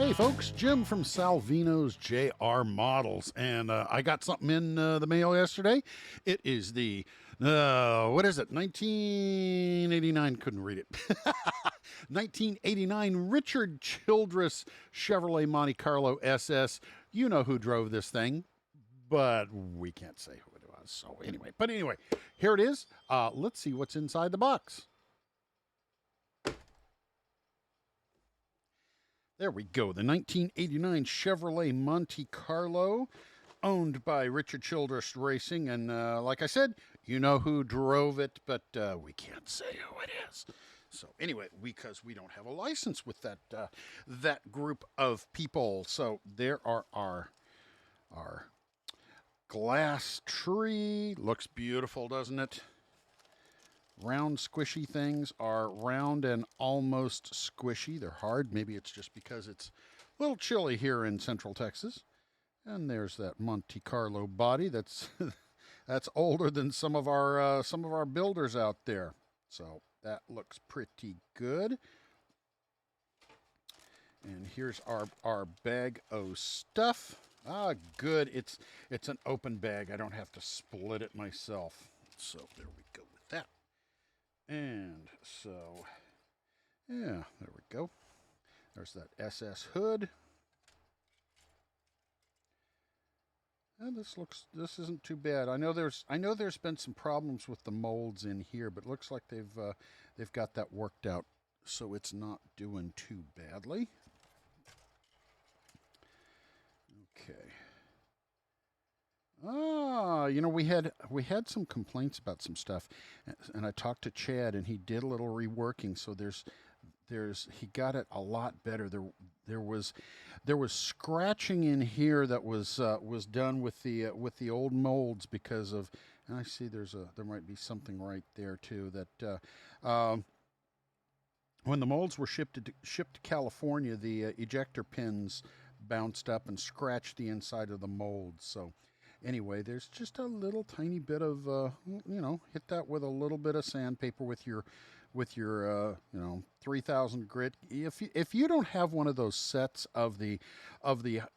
Hey folks, Jim from Salvinos J R Models, and I got something in the mail yesterday. It is the what is it? 1989. Couldn't read it. 1989 Richard Childress Chevrolet Monte Carlo SS. You know who drove this thing, but we can't say who it was. So anyway, here it is. Let's see what's inside the box. There we go. The 1989 Chevrolet Monte Carlo, owned by Richard Childress Racing. And like I said, you know who drove it, but we can't say who it is. So anyway, because we don't have a license with that group of people. So there are our glass tree. Looks beautiful, doesn't it? Round squishy things are round and almost squishy. They're hard. Maybe it's just because it's a little chilly here in Central Texas. And there's that Monte Carlo body that's that's older than some of our builders out there. So that looks pretty good. And here's our bag of stuff. Ah, good. It's an open bag. I don't have to split it myself. So there we go with that. And so, yeah, there we go. There's that SS hood. And this isn't too bad. I know there's been some problems with the molds in here, but it looks like they've got that worked out, so it's not doing too badly. Okay. We had some complaints about some stuff, and I talked to Chad, and he did a little reworking. So he got it a lot better. There was scratching in here that was done with the old molds because of, and I see there might be something right there too that when the molds were shipped to California, the ejector pins bounced up and scratched the inside of the molds. So anyway, there's just a little tiny bit of hit that with a little bit of sandpaper with your 3000 grit. If you don't have one of those sets of the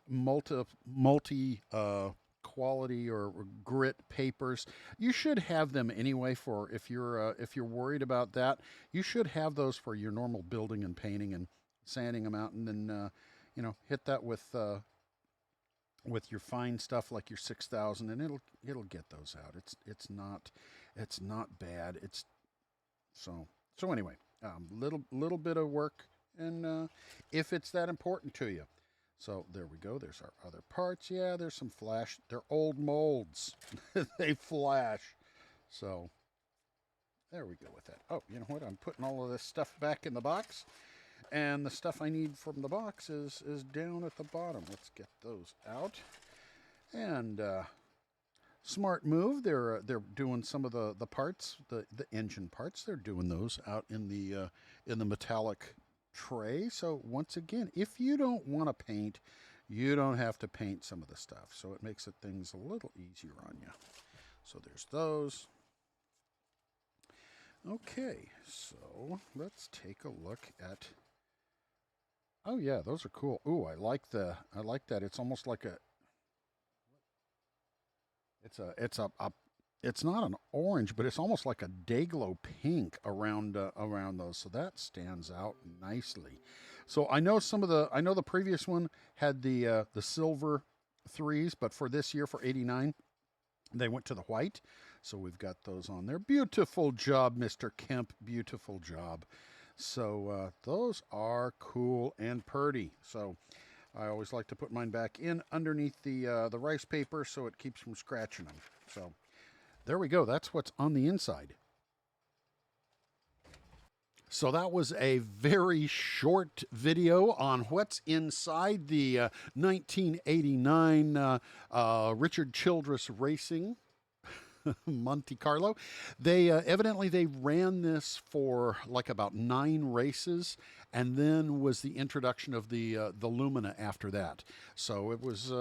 multi quality or grit papers, you should have them anyway. For if you're worried about that, you should have those for your normal building and painting and sanding them out, and then hit that with your fine stuff like your 6000, and it'll get those out. It's not bad. So anyway, little bit of work, and if it's that important to you. So there we go. There's our other parts. Yeah, there's some flash. They're old molds. They flash. So there we go with that. Oh, you know what? I'm putting all of this stuff back in the box. And the stuff I need from the box is down at the bottom. Let's get those out. And smart move. They're doing some of the parts, the engine parts. They're doing those out in the metallic tray. So once again, if you don't want to paint, you don't have to paint some of the stuff. So it makes things a little easier on you. So there's those. Okay, so let's take a look at. Oh yeah, those are cool. Ooh, I like that. It's almost like it's not an orange, but it's almost like a Dayglow pink around those. So that stands out nicely. So I know the previous one had the silver threes, but for this year, for 89, they went to the white. So we've got those on there. Beautiful job, Mr. Kemp. Beautiful job. So those are cool and purty. So I always like to put mine back in underneath the rice paper so it keeps from scratching them. So there we go. That's what's on the inside. So that was a very short video on what's inside the 1989 Richard Childress Racing Monte Carlo. They evidently they ran this for like about 9 races, and then was the introduction of the Lumina after that. So it was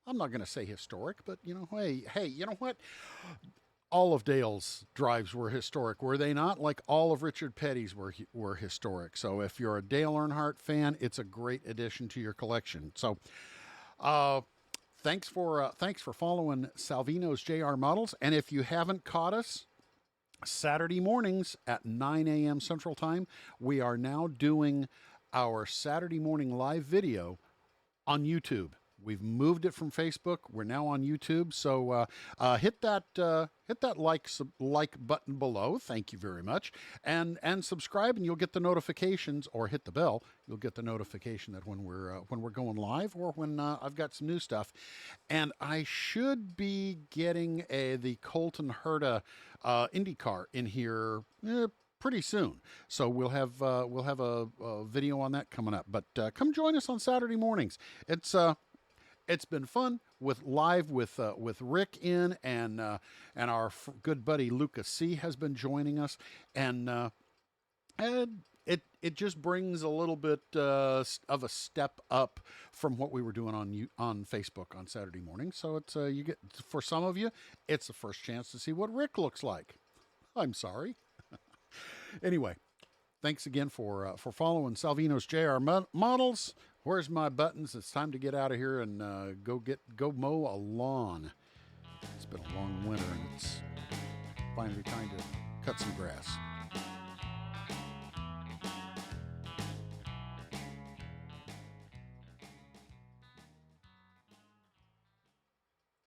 I'm not going to say historic, but hey, you know what? all of Dale's drives were historic, were they not? Like all of Richard Petty's were historic. So if you're a Dale Earnhardt fan, it's a great addition to your collection. So, uh, thanks for following Salvinos J R Models. And if you haven't caught us, Saturday mornings at 9 a.m. Central Time, we are now doing our Saturday morning live video on YouTube. We've moved it from Facebook. We're now on YouTube. So hit that like button below. Thank you very much, and subscribe, and you'll get the notifications, or hit the bell. You'll get the notification that when we're going live, or when I've got some new stuff. And I should be getting the Colton Herta IndyCar in here. Pretty soon, so we'll have a video on that coming up. But come join us on Saturday mornings. It's been fun with Rick in, and our good buddy Lucas C has been joining us, and it just brings a little bit of a step up from what we were doing on Facebook on Saturday morning. So it's you get, for some of you, it's the first chance to see what Rick looks like. I'm sorry. Anyway, thanks again for following Salvinos J R Models. Where's my buttons? It's time to get out of here and go mow a lawn. It's been a long winter, and it's finally time to cut some grass.